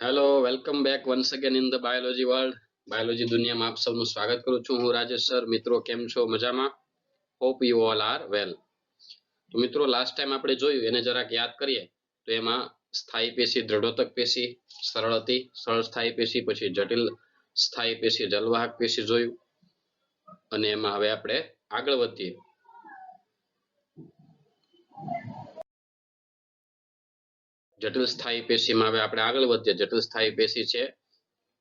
Hello, welcome back once again in the biology world. Biology દુનિયામાં આપ સૌનું સ્વાગત કરું છું. હું રાજેશ સર. મિત્રો કેમ છો? મજામાં? હોપ યુ ઓલ આર વેલ. તો મિત્રો લાસ્ટ ટાઈમ આપણે જોયું એને જરાક યાદ કરીએ તો એમાં સ્થાયી પેશી, દ્રઢોતક પેશી, સરળ હતી, સરળ સ્થાયી પેશી, પછી જટિલ સ્થાયી પેશી, જલવાહક પેશી જોયું. અને એમાં હવે આપણે આગળ વધીએ. જટિલ સ્થાયી પેશીમાં હવે આપણે આગળ વધીએ. જટિલ સ્થાયી પેશી છે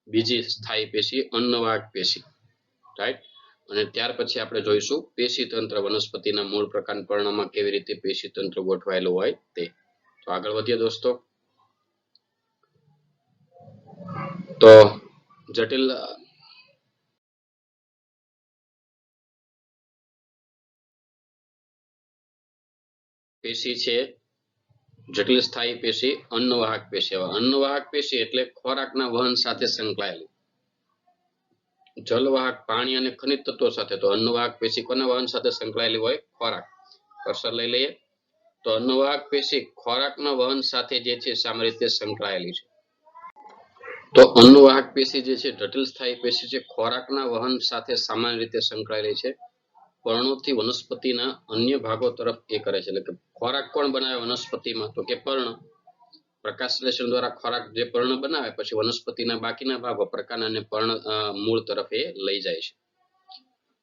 બીજી સ્થાયી પેશી, અન્નવાહક પેશી, રાઈટ. અને ત્યાર પછી આપણે જોઈશું પેશી તંત્ર, વનસ્પતિના મૂળ પ્રકાંડ પર્ણમાં કેવી રીતે પેશી તંત્ર ગોઠવાયેલું હોય તે. તો આગળ વધીએ દોસ્તો. તો જટિલ પેશી છે જટિલ સ્થાયી પેશી, અન્નવાહક પેશી. અન્નવાહક પેશી એટલે ખોરાકના વહન સાથે સંકળાયેલી. જલવાહક પાણી અને ખનિજ તત્વો સાથે. તો અન્નવાહક પેશી કોના વહન સાથે સંકળાયેલી હોય? ખોરાક. કર્સર લઈ લઈએ. તો અન્નવાહક પેશી ખોરાકના વહન સાથે જે છે સામાન્ય રીતે સંકળાયેલી છે. તો અન્નવાહક પેશી જે છે જટિલ સ્થાયી પેશી છે, ખોરાકના વહન સાથે સામાન્ય રીતે સંકળાયેલી છે. પર્ણોથી વનસ્પતિના અન્ય ભાગો તરફ એ કરે છે. એટલે કે ખોરાક કોણ બનાવે વનસ્પતિમાં? તો કે પર્ણ. પ્રકાશ સંશ્લેષણ દ્વારા ખોરાક જે પર્ણ બનાવે પછી વનસ્પતિના બાકીના ભાગો પ્રકાંડ અને પર્ણ મૂળ તરફ એ લઈ જાય છે.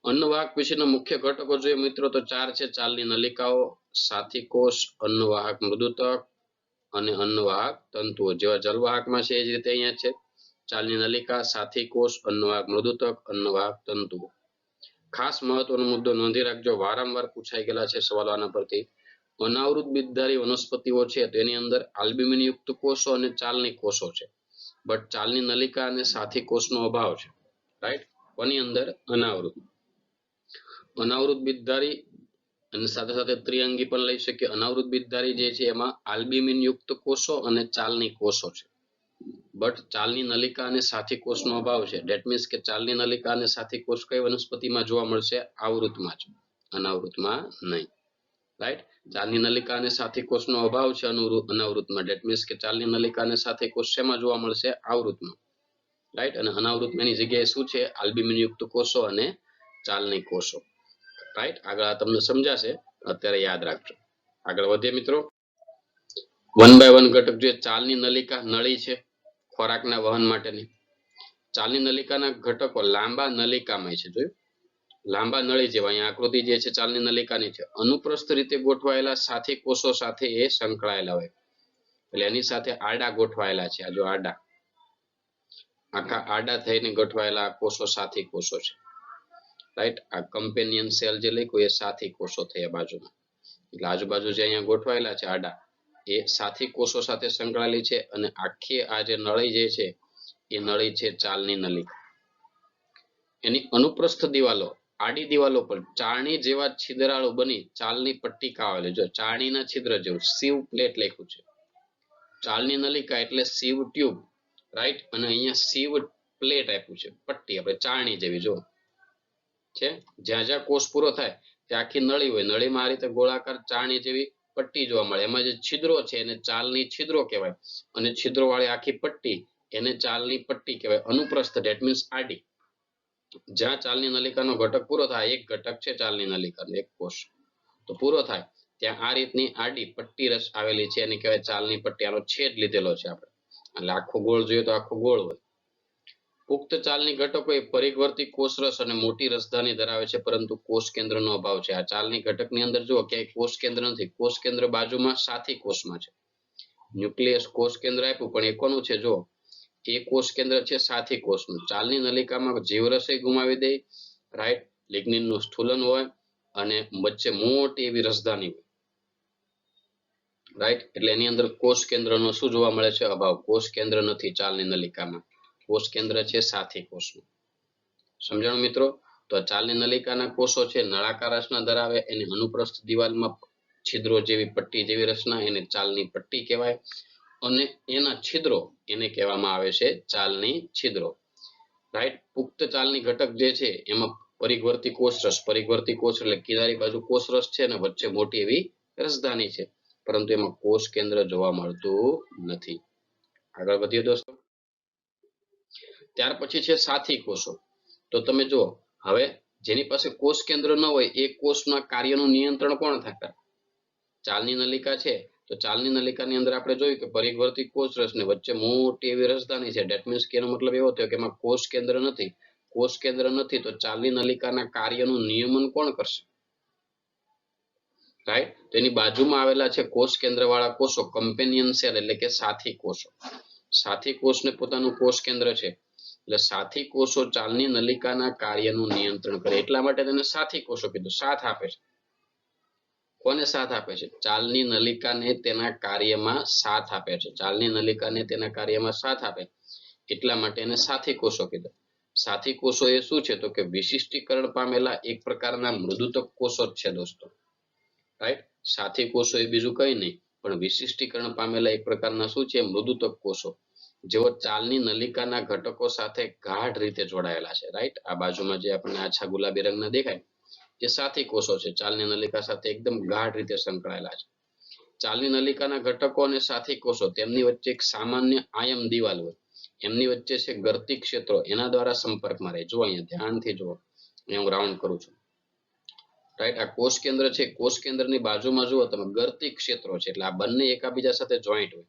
અન્નવાહક પેશીના મુખ્ય ઘટકો જોઈએ મિત્રો તો 4 છે. ચાલની નલિકાઓ, સાથી કોષ, અન્નવાહક મૃદુતક અને અન્નવાહક તંતુઓ. જેવા જલવાહકમાં છે એ જ રીતે અહીંયા છે. ચાલની નલિકા, સાથી કોષ, અન્નવાહક મૃદુતક, અન્નવાહક તંતુઓ. ખાસ મહત્વનો મુદ્દો નોંધી રાખજો, વારંવાર પૂછાઈ ગયેલા છે સવાલો આના પરથી. અનાવૃત બીજધારી વનસ્પતિઓ છે તો એની અંદર આલ્બ્યુમિન યુક્ત કોષો અને ચાલની કોષો છે. બટ ચાલની નલિકા અને સાથી કોષનો અભાવ છે, રાઈટ. કોની અંદર? અનાવૃત. અનાવૃત બીજધારી અને સાથે સાથે ત્રિઅંગી પણ લઈ શકીએ. અનાવૃત બીજધારી જે છે એમાં આલ્બ્યુમિન યુક્ત કોષો અને ચાલની કોષો છે. બટ ચાલની નલિકા અને સાથી કોષનો અભાવ છે. ધેટ મીન્સ કે ચાલની નલિકા અને સાથી કોષ કઈ વનસ્પતિમાં જોવા મળશે? આવૃતમાં જ, અનાવૃતમાં નહીં, રાઈટ. ચાલની નલિકા અને સાથી કોષનો અભાવ છે અનાવૃતમાં. ધેટ મીન્સ કે ચાલની નલિકા અને સાથી કોષ શેમાં જોવા મળશે? આવૃતમાં, રાઈટ. અને અનાવૃતમાં એની જગ્યાએ શું છે? આલ્બ્યુમિન યુક્ત કોષો અને ચાલની કોષો, રાઈટ. આગળ આ તમને સમજાશે, અત્યારે યાદ રાખજો. આગળ વધીએ મિત્રો. વન બાય વન ઘટક જે ચાલની નલિકા, નળી છે ખોરાકના વહન માટેની. ચાલની નલિકાના ઘટકો લાંબા નલિકામય છે. જોયું? લાંબા નળી જેવા. અહીંયા આકૃતિ જે છે ચાલની નલિકાની છે. અનુપ્રસ્થ રીતે ગોઠવાયેલા સાથી કોષો સાથે એ સંકળાયેલા હોય. એટલે એની સાથે આડા ગોઠવાયેલા છે. આ જો આડા, આખા આડા થઈને ગોઠવાયેલા કોષો સાથી કોષો છે, રાઈટ. આ કમ્પેનિયન સેલ જે લખ્યું એ સાથી કોષો થયા બાજુમાં. એટલે આજુબાજુ જે અહીંયા ગોઠવાયેલા છે આડા, એ સાથી કોષો સાથે સંકળાયેલી છે. અને આખી આ જે નળી જે છે એ નળી છે ચાલની નલિકા. એની અનુપ્રસ્થ દિવાલો, આડી દિવાલો પર ચાળણી જેવા છિદ્રાળુ બની ચાલની પટ્ટિકા આવેલી. જો ચાળણીના છિદ્ર જેવું, સીવ પ્લેટ લખ્યું છે. ચાલની નલિકા એટલે સીવ ટ્યુબ, રાઈટ. અને અહીંયા સીવ પ્લેટ આપ્યું છે, પટ્ટી આપણે ચાળણી જેવી જો છે. જ્યાં જ્યાં કોષ પૂરો થાય ત્યાં આખી નળી હોય. નળીમાં આ રીતે ગોળાકાર ચાળણી જેવી પટ્ટી જોવા મળે. એમાં જે છિદ્રો છે એને ચાલની છિદ્રો કહેવાય. અને છિદ્રો વાળી આખી પટ્ટી એને ચાલની પટ્ટી કહેવાય. અનુપ્રસ્થ ધેટ મીન્સ આડી. જ્યાં ચાલની નલિકાનો ઘટક પૂરો થાય, એક ઘટક છે ચાલની નલિકાનો, એક કોષ તો પૂરો થાય ત્યાં આ રીતની આડી પટ્ટી રસ આવેલી છે, એને કહેવાય ચાલની પટ્ટી. આનો છેદ લીધેલો છે આપણે. એટલે આખો ગોળ જોઈએ તો આખો ગોળ હોય. પુખ્ત ચાલની ઘટકો એ પરિવર્તી કોષરસ અને મોટી રસધાની ધરાવે છે, પરંતુ કોષ કેન્દ્રનો અભાવ છે. આ ચાલની ઘટકની અંદર જુઓ ક્યાંય કોષ કેન્દ્ર નથી. કોષ કેન્દ્ર બાજુમાં સાથી કોષમાં છે. ન્યુક્લિયસ કોષ કેન્દ્ર આપ્યું પણ એ કોનું છે? જો એ કોષ કેન્દ્ર છે સાથી કોષનું. ચાલની નલિકામાં જીવરસ ગુમાવી દે, રાઈટ. લિગ્નિનનું સ્થૂલન હોય અને વચ્ચે મોટી એવી રસધાની હોય, રાઈટ. એટલે એની અંદર કોષ કેન્દ્રનો શું જોવા મળે છે? અભાવ. કોષ કેન્દ્ર નથી ચાલની નલિકામાં. કોષ કેન્દ્ર છે સાથી કોષનું. સમજાણું મિત્રો? તો ચાલની નલિકાના કોષો છે નળાકાર રચના ધરાવે. એની અનુપ્રસ્થ દિવાલમાં છિદ્રો જેવી પટ્ટી જેવી રચના, એને ચાલની પટ્ટી કહેવાય. અને એના છિદ્રો એને કહેવામાં આવે છે ચાલની છિદ્રો, રાઈટ. પુખ્ત ચાલની ઘટક જે છે એમાં પરિવર્તી કોષરસ, પરિવર્તી કોષ એટલે કિનારી બાજુ કોષરસ છે અને વચ્ચે મોટી એવી રસધાની છે, પરંતુ એમાં કોષ કેન્દ્ર જોવા મળતું નથી. આગળ વધીએ દોસ્તો. ત્યાર પછી છે સાથી કોષો. તો તમે જુઓ, હવે જેની પાસે કોષ કેન્દ્ર ન હોય એ કોષના કાર્યનું નિયંત્રણ કોણ થાય? ચાલની નલિકા છે, તો ચાલની નલિકાની અંદર આપણે જોયું કે પરિવર્તી કોષરસ ને વચ્ચે મોટી એવી રસધાની છે. ડેટ મીન્સ કે એનો મતલબ એવો થયો કે એમાં કોષ કેન્દ્ર નથી. કોષ કેન્દ્ર નથી તો ચાલની નલિકાના કાર્યનું નિયમન કોણ કરશે? રાઈટ. તેની બાજુમાં આવેલા છે કોષ કેન્દ્ર વાળા કોષો, કમ્પેનિયન સેલ એટલે કે સાથી કોષો. સાથી કોષને પોતાનું કોષ કેન્દ્ર છે એટલે સાથી કોષો ચાલની નલિકાના કાર્યનું નિયંત્રણ કરે, એટલા માટે તેને સાથી કોષો કીધું. સાથ આપે છે. કોને સાથ આપે છે? ચાલની નલિકાને તેના કાર્યમાં સાથ આપે છે. ચાલની નલિકાને તેના કાર્યમાં સાથ આપે એટલા માટે એને સાથી કોષો કીધા. સાથી કોષો એ શું છે? તો કે વિશિષ્ટીકરણ પામેલા એક પ્રકારના મૃદુતક કોષો જ છે દોસ્તો. રાઈટ. સાથી કોષો એ બીજું કઈ નહીં પણ વિશિષ્ટીકરણ પામેલા એક પ્રકારના શું છે? મૃદુતક કોષો, જેઓ ચાલની નલિકાના ઘટકો સાથે ગાઢ રીતે જોડાયેલા છે. રાઈટ. આ બાજુમાં જે આપણને આછા ગુલાબી રંગના દેખાય એ સાથી કોષો છે, ચાલની નલિકા સાથે એકદમ ગાઢ રીતે સંકળાયેલા છે. ચાલની નલિકાના ઘટકો અને સાથી કોષો તેમની વચ્ચે એક સામાન્ય આયમ દિવાલ હોય, એમની વચ્ચે છે ગર્તી ક્ષેત્રો, એના દ્વારા સંપર્કમાં રહે. જો અહીંયા ધ્યાનથી જુઓ, અહીંયા હું રાઉન્ડ કરું છું. રાઈટ. આ કોષ કેન્દ્ર છે, કોષ કેન્દ્રની બાજુમાં જુઓ તમે ગર્તી ક્ષેત્રો છે, એટલે આ બંને એકાબીજા સાથે જોઈન્ટ હોય.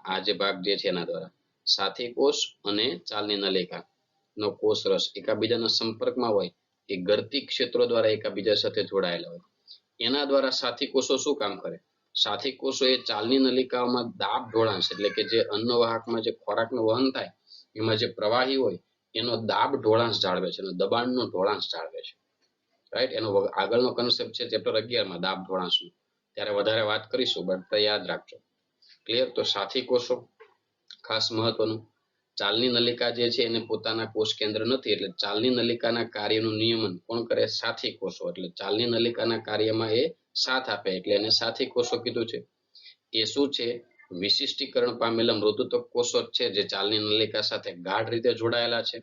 આ જે ભાગ જે છે એના દ્વારા સાથી કોષ અને ચાલની નલિકા નો કોષ રસ એકાબીજાના સંપર્કમાં હોય, એ ગર્તી ક્ષેત્રો દ્વારા એકાબીજા સાથે જોડાયેલા હોય. એના દ્વારા સાથી કોષો શું કામ કરે? સાથી કોષો એ ચાલની નલિકાઓમાં દાબ ઢોળાંશ એટલે કે જે અન્નવાહકમાં જે ખોરાકનું વહન થાય એમાં જે પ્રવાહી હોય એનો દાબ ઢોળાંશ જાળવે છે, એનો દબાણનો ઢોળાંશ જાળવે છે. રાઈટ. એનો આગળનો કન્સેપ્ટ છે ચેપ્ટર 11 માં દાબ ઢોળાંશનો, ત્યારે વધારે વાત કરીશું, બટ યાદ રાખજો. ક્લિયર? તો સાથી કોષો ખાસ મહત્વનું. ચાલની નલિકા જે છે એને પોતાના કોષ કેન્દ્ર નથી એટલે ચાલની નલિકાના કાર્યનું નિયમન કોણ કરે? સાથી કોષો. એટલે ચાલની નલિકાના કાર્યમાં એ સાથ આપે એટલે એને સાથી કોષો કીધું છે. એ શું છે? વિશિષ્ટીકરણ પામેલા મૃદુતક કોષો છે જે ચાલની નલિકા સાથે ગાઢ રીતે જોડાયેલા છે.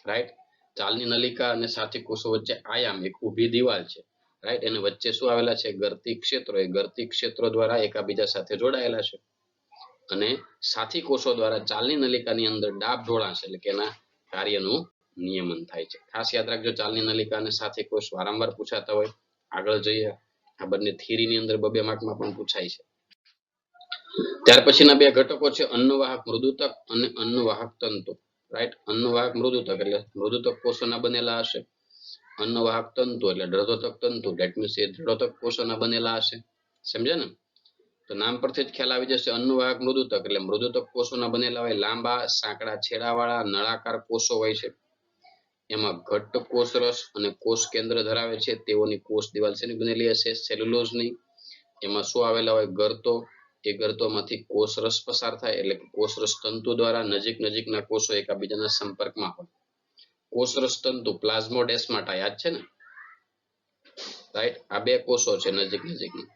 રાઈટ. ચાલની નલિકા અને સાથી કોષો વચ્ચે આયામ એક ઊભી દિવાલ છે. રાઈટ. એને વચ્ચે શું આવેલા છે? ગર્તી ક્ષેત્રો. એ ગર્તી ક્ષેત્રો દ્વારા એકાબીજા સાથે જોડાયેલા છે અને સાથી કોષો દ્વારા ચાલની નલિકાની અંદર દાબ ઢોળાંશ એટલે કે એના કાર્યનું નિયમન થાય છે. ખાસ યાદ રાખજો, ચાલની નલિકા અને સાથી કોષ વારંવાર પૂછાતા હોય. આગળ જોઈએ, આ બંને થિયરીની અંદર 2 માર્કમાં પણ પૂછાય છે. ત્યાર પછીના 2 ઘટકો છે અન્નવાહક મૃદુતક અને અન્નવાહક તંતુ. રાઈટ. અન્નવાહક મૃદુતક એટલે મૃદુતક કોષોના બનેલા હશે. અન્નવાહક તંતુ એટલે દ્રઢોતક તંતુ, ધેટ મીન્સ એ દ્રઢોતક કોષોના બનેલા હશે. સમજ્યા ને? તો નામ પરથી જ ખ્યાલ આવી જશે. અન્નવાહક મૃદુતક એટલે મૃદુતક કોષોના બનેલા હોય, લાંબા સાંકડા છેડાવાળા નળાકાર કોષો હોય છે. એમાં ઘટ્ટ કોષરસ અને કોષ કેન્દ્ર ધરાવે છે. તેઓની કોષ દિવાલ શેની બનેલી હશે? સેલ્યુલોઝની. એમાં શું આવેલા હોય? ગર્તો. એ ગર્તોમાંથી કોષરસ પસાર થાય એટલે કે કોષરસ તંતુ દ્વારા નજીકના કોષો એકાબીજાના સંપર્કમાં હોય. કોષરસ તંતુ પ્લાઝ્મોડેસ્માટા યાદ છે ને? રાઈટ. આ 2 કોષો છે નજીકના.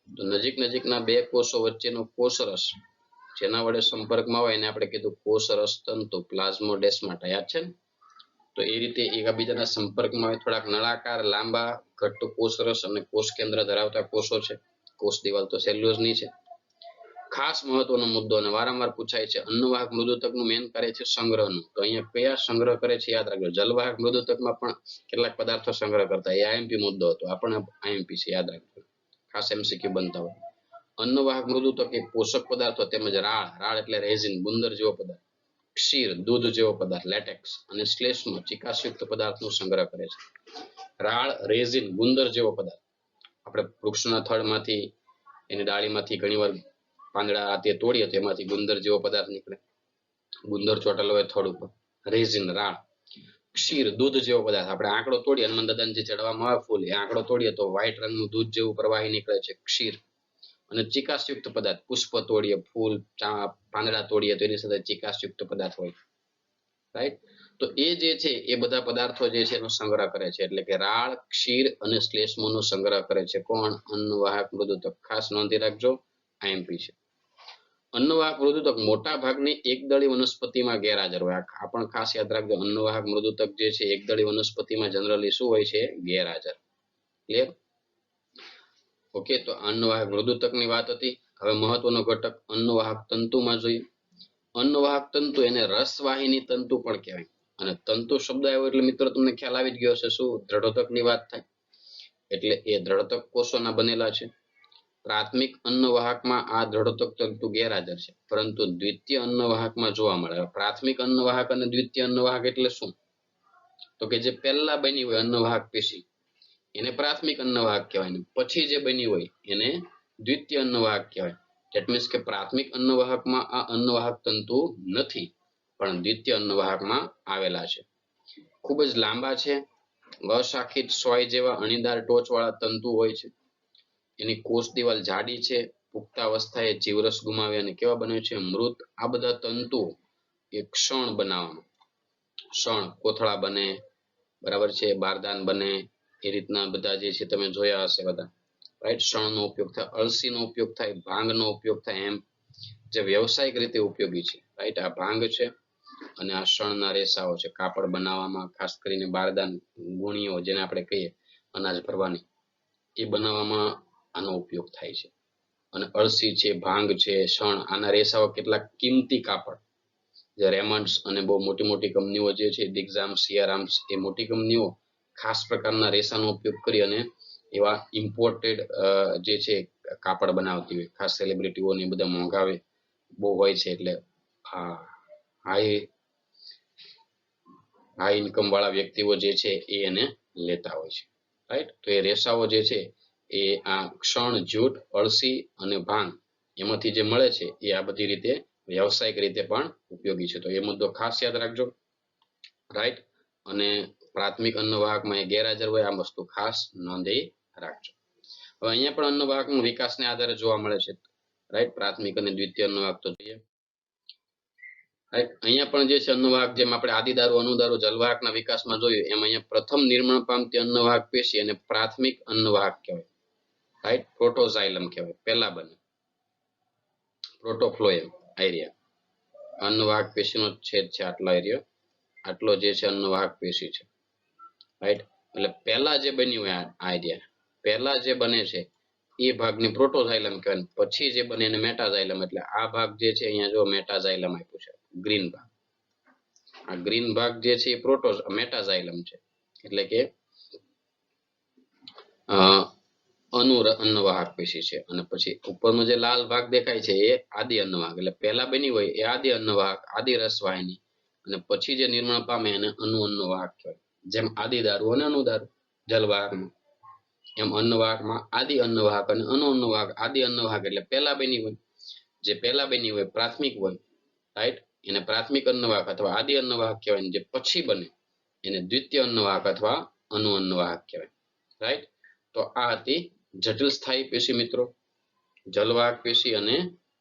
તો નજીકના 2 કોષો વચ્ચેનો કોષરસ જેના વડે સંપર્કમાં હોય એને આપણે કીધું કોષરસ તંતુ પ્લાઝ્મોડેસ્માટા. યાદ છે ને? તો એ રીતે એકબીજાના સંપર્કમાં હોય, થોડાક નળાકાર લાંબા ઘટ્ટ કોષરસ અને કોષ કેન્દ્ર ધરાવતા કોષો છે. કોષ દિવાલ તો સેલ્યુલોઝની છે. ખાસ મહત્વનો મુદ્દો અને વારંવાર પૂછાય છે, અન્નવાહક મૃદુતકનું મેન કાર્ય છે સંગ્રહનું. તો અહીંયા કયા સંગ્રહ કરે છે યાદ રાખજો. જલવાહક મૃદુતકમાં પણ કેટલાક પદાર્થો સંગ્રહ કરતા, એ આઈએમપી મુદ્દો હતો. આપણે આઈએમપી છે, યાદ રાખજો. ખાસ એમસીક્યુ બનતા હોય. અન્નવાહક મૃદુતક એ પોષક પદાર્થો તેમજ રાળ એટલે રેઝિન ગુંદર જેવો પદાર્થ, ક્ષીર દૂધ જેવો પદાર્થ લેટેક્સ અને શ્લેષ્મ ચિકાસયુક્ત પદાર્થનો સંગ્રહ કરે છે. રાળ, રેઝિન, ગુંદર જેવો પદાર્થ આપણે વૃક્ષના થડમાંથી એની ડાળીમાંથી ઘણીવાર પાંદડા તે તોડીએ તો એમાંથી ગુંદર જેવો પદાર્થ નીકળે. ગુંદર ચોટેલો હોય થડ ઉપર. રેઝિન રાળ. ક્ષીર દૂધ જેવો પદાર્થ આપણે આંકડો તોડીએ, હનુમાન દાદાને જે ચડવામાં આવે ફૂલ, એ આંકડો તોડીએ તો વ્હાઈટ રંગનું દૂધ જેવું પ્રવાહી નીકળે છે, ક્ષીર. અને ચિકાસયુક્ત પદાર્થ પુષ્પ તોડીએ, ફૂલ પાંદડા તોડીએ તો એની સાથે ચિકાસયુક્ત પદાર્થ હોય. રાઈટ. તો એ જે છે એ બધા પદાર્થો જે છે એનો સંગ્રહ કરે છે એટલે કે રાળ, ક્ષીર અને શ્લેષ્મોનો સંગ્રહ કરે છે. કોણ? અન્નવાહક મૃદુતક. ખાસ નોંધી રાખજો, આઈએમપી છે. અન્નવાહક મૃદુતક મોટા ભાગની એકદળી વનસ્પતિમાં ગેરહાજર હોય. આ પણ ખાસ યાદ રાખજો. અન્નવાહક મૃદુતક જે છે એકદળી વનસ્પતિમાં જનરલી શું હોય છે? ગેરહાજર. ક્લિયર? ઓકે. તો અન્નવાહક મૃદુતકની વાત હતી. હવે મહત્વનો ઘટક અન્નવાહક તંતુમાં જોઈએ. અન્નવાહક તંતુ એને રસવાહિની તંતુ પણ કહેવાય. અને તંતુ શબ્દ આવ્યો એટલે મિત્રો તમને ખ્યાલ આવી જ ગયો હશે શું દ્રઢોદકની વાત થાય એટલે એ દ્રઢોદક કોષોના બનેલા છે. પ્રાથમિક અન્નવાહકમાં આ દ્રઢોદક તંતુ ગેરહાજર છે, પરંતુ દ્વિતીય અન્નવાહકમાં જોવા મળે. પ્રાથમિક અન્નવાહક અને દ્વિતીય અન્નવાહક એટલે શું? તો કે જે પહેલા બની હોય અન્નવાહક પેશી એને પ્રાથમિક અન્નવાહક કહેવાય, ને પછી જે બની હોય એને દ્વિતીય અન્નવાહક કહેવાય. ધેટ મીન્સ કે પ્રાથમિક અન્નવાહકમાં આ અન્નવાહક તંતુ નથી, પણ દ્વિતીય અન્નવાહકમાં આવેલા છે. ખૂબ જ લાંબા છે, અશાખિત સોય જેવા અણીદાર ટોચવાળા તંતુ હોય છે. એની કોષ દિવાલ જાડી છે, પુખ્તાવસ્થાએ જીવરસ ગુમાવે અને કેવા બને છે મૃત. આ બધા તંતુ એક ક્ષણ બનાવવામાં, ક્ષણ કોથળા બને, બરાબર છે, બારદાન બને, એ રીતના બધા જે છે તમે જોયા હશે બધા, રાઈટ. શણનો ઉપયોગ થાય, અળસીનો ઉપયોગ થાય, ભાંગનો ઉપયોગ થાય, એમ જે વ્યવસાયિક રીતે ઉપયોગી છે, રાઈટ. આ ભાંગ છે અને આ શણના રેસાઓ છે કાપડ બનાવવામાં, ખાસ કરીને બારદાન ગુણીઓ જેને આપણે કહીએ અનાજ ભરવાની, એ બનાવવામાં આનો ઉપયોગ થાય છે. અને અળસી છે, ભાંગ છે, શણ, આના રેસાઓ કેટલાક કિંમતી કાપડ, જે રેમન્ડ્સ અને બહુ મોટી મોટી કંપનીઓ જે છે દિગ્ઝામ, સિયારામ્સ, એ મોટી કંપનીઓ ખાસ પ્રકારના રેસાનો ઉપયોગ કરી અને એવા ઇમ્પોર્ટેડ જે છે કાપડ બનાવતી હોય. ખાસ સેલિબ્રિટીઓને બધા મોંઘાવે બહુ હોય છે, એટલે હાઈ ઇન્કમ વાળા વ્યક્તિઓ જે છે એ એને લેતા હોય છે, રાઈટ. તો એ રેસાઓ જે છે એ આ ક્ષણ, જૂટ, અળસી અને ભાંગ એમાંથી જે મળે છે એ આ બધી રીતે વ્યવસાયિક રીતે પણ ઉપયોગી છે. તો એ મુદ્દો ખાસ યાદ રાખજો, રાઈટ. અને પ્રાથમિક અન્નવાહકમાં એ ગેરહાજર હોય, આ વસ્તુ ખાસ નોંધી રાખજો. હવે અહીંયા પણ અન્નવાહકનો વિકાસને આધારે જોવા મળે છે, રાઈટ. પ્રાથમિક અને દ્વિતીય અન્નવાહક તો જોઈએ, રાઈટ. અહીંયા પણ જે છે અન્નવાહક, જેમ આપણે આદિદારુ, અનુદારુ, જલવાહકના વિકાસમાં જોયું એમ અહીંયા પ્રથમ નિર્માણ પામતી અન્નવાહક પેશી અને પ્રાથમિક અન્નવાહક કહેવાય, રાઈટ. પ્રોટોઝાઇલમ કહેવાય, પહેલા બને. પ્રોટોફ્લોએમ આઈરિયા અન્નવાહક પેશીનો છેદ છે, આટલો એરિયો, આટલો જે છે અન્નવાહક પેશી છે, રાઈટ. એટલે પહેલા જે બન્યું હોય આ એરિયા, પહેલા જે બને છે એ ભાગને પ્રોટોઝાઇલમ કહેવાય, પછી જે બને એને મેટાઝાઇલમ. એટલે આ ભાગ જે છે અહીંયા જો મેટાઝાઇલમ આપ્યું છે, ગ્રીન ભાગ. આ ગ્રીન ભાગ જે છે એ મેટાઝાઇલમ છે, એટલે કે અન્નવાહક પેશી છે. અને પછી ઉપરનો જે લાલ ભાગ દેખાય છે એ આદિ અન્નવાહક, એટલે પહેલા બની હોય એ આદિ અન્નવાહક, આદિ રસવાહિની, અને પછી જે નિર્માણ પામે એને અનુ અન્નવાહક કહેવાય. જેમ આદિદારુ અને અનુદારુ જલવાહકમાં, એમ અન્નવાહકમાં આદિ અન્નવાહક અને અનુ અન્નવાહક. આદિ અન્નવાહક એટલે પહેલા બની હોય, જે પહેલા બની હોય પ્રાથમિક હોય, રાઈટ, એને પ્રાથમિક અન્નવાહક અથવા આદિ અન્નવાહક કહેવાય. જે પછી બને એને દ્વિતીય અન્નવાહક અથવા અનુ અન્નવાહક કહેવાય, રાઈટ. તો આ હતી જટિલ સ્થાયી પેશી મિત્રો, જલવાહક પેશી અને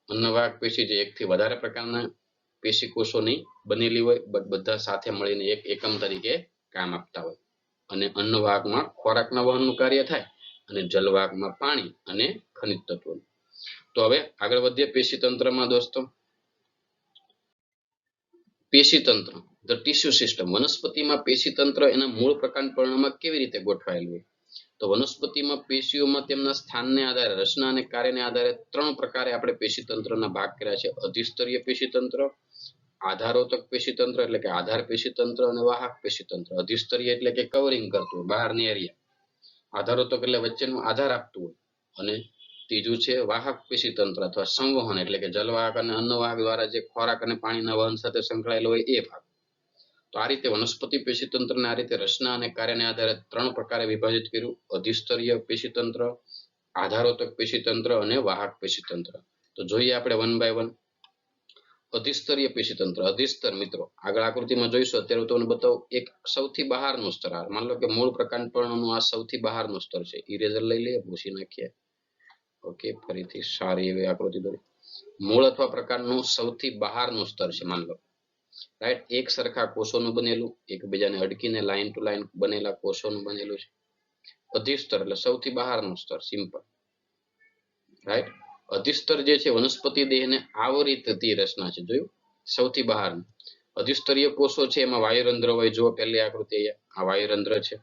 અન્નવાહક પેશી, જે એકથી વધારે પ્રકારના પેશી કોષોની બનેલી હોય, બધા સાથે મળીને એક એકમ તરીકે કામ આપતા હોય. અને અન્નવાહકમાં ખોરાકના વહનનું કાર્ય થાય અને જલવાહકમાં પાણી અને ખનિજ તત્વો. તો હવે આગળ વધીએ પેશી તંત્રમાં દોસ્તો. પેશી તંત્ર, ધ ટીસ્યુ સિસ્ટમ. વનસ્પતિમાં પેશી તંત્ર એના મૂળ પ્રકાંડ કેવી રીતે ગોઠવાયેલું હોય? તો વનસ્પતિમાં પેશીઓમાં તેમના સ્થાનને આધારે, રચના અને કાર્યને આધારે ત્રણ પ્રકારે આપણે પેશી તંત્રના ભાગ કર્યા છે. અધિસ્તરીય પેશી તંત્ર, આધારોતક પેશી તંત્ર એટલે કે આધાર પેશી તંત્ર, અને વાહક પેશી તંત્ર. અધિસ્તરીય એટલે કે કવરિંગ કરતું, બહારની એરિયા. આધારોતક એટલે વચ્ચેનો આધાર આપતું હોય. અને ત્રીજું છે વાહક પેશી તંત્ર અથવા સંવહન, એટલે કે જલવાહક અને અન્નવાહક દ્વારા જે ખોરાક અને પાણીના વહન સાથે સંકળાયેલો હોય એ ભાગ. તો આ રીતે વનસ્પતિ પેશી તંત્રને આ રીતે રચના અને કાર્યને આધારે ત્રણ પ્રકારે વિભાજિત કર્યું: અધિસ્તરીય પેશી તંત્ર, આધારોતક પેશી તંત્ર અને વાહક પેશી તંત્ર. તો જોઈએ આપણે વન બાય વન. અધિસ્તરીય પેશી તંત્ર. અધિસ્તર મિત્રો આગળ આકૃતિમાં જોઈશું, અત્યારે તમને બતાવું. એક સૌથી બહારનું સ્તર, માન લો કે મૂળ પ્રકાંડ પર્ણનું આ સૌથી બહારનું સ્તર છે. ઇરેઝર લઈ લઈએ, ભૂસી નાખીએ. ઓકે, ફરીથી સારી એવી આકૃતિ દોરી. મૂળ અથવા પ્રકાંડનું સૌથી બહારનું સ્તર છે, માન લો, રાઈટ. એક સરખા કોષોનું બનેલું, એકબીજાને અડકીને લાઈન ટુ લાઈન બનેલા કોષોનું બનેલું છે. અધિસ્તર એટલે સૌથી બહારનું સ્તર, સિમ્પલ, રાઈટ. અધિસ્તર જે છે વનસ્પતિ દેહને આવરીતતી રચના છે, જોયું, સૌથી બહાર. અધિસ્તરીય કોષો છે એમાં વાયુરંધ્ર હોય, જો પહેલી આકૃતિ આ વાયુરંધ્ર છે.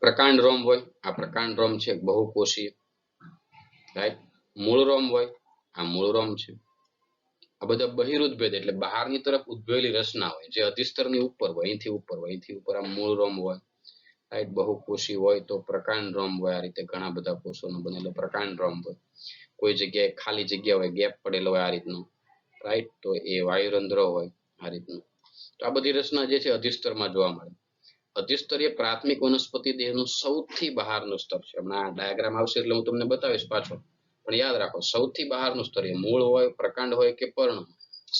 પ્રકાંડ રોમ હોય, આ પ્રકાંડ રોમ છે, બહુકોષીય, રાઈટ. મૂળ રોમ હોય, આ મૂળ રોમ છે. આ બધા બહિરુદભેદ એટલે બહારની તરફ ઉદ્ભવેલી રચના હોય, જે અધિસ્તરની ઉપર હોય, અહીંથી ઉપર હોય, અહીંથી ઉપર આ મૂળ રોમ હોય, રાઈટ. બહુકોષી હોય તો પ્રકાંડ રોમ હોય, આ રીતે ઘણા બધા કોષોનો બનેલો પ્રકાંડ રોમ હોય. કોઈ જગ્યાએ ખાલી જગ્યા હોય, ગેપ પડેલો હોય આ રીતનું, રાઈટ, તો એ વાયુરંધ્ર હોય આ રીતનું. તો આ બધી રચના જે છે અધિસ્તરમાં જોવા મળે. અધિસ્તરીય પ્રાથમિક વનસ્પતિ દેહનું સૌથી બહારનું સ્તર છે. હમણાં ડાયાગ્રામ આવશે એટલે હું તમને બતાવીશ પાછો, પણ યાદ રાખો સૌથી બહારનું સ્તર એ મૂળ હોય, પ્રકાંડ હોય કે પર્ણ,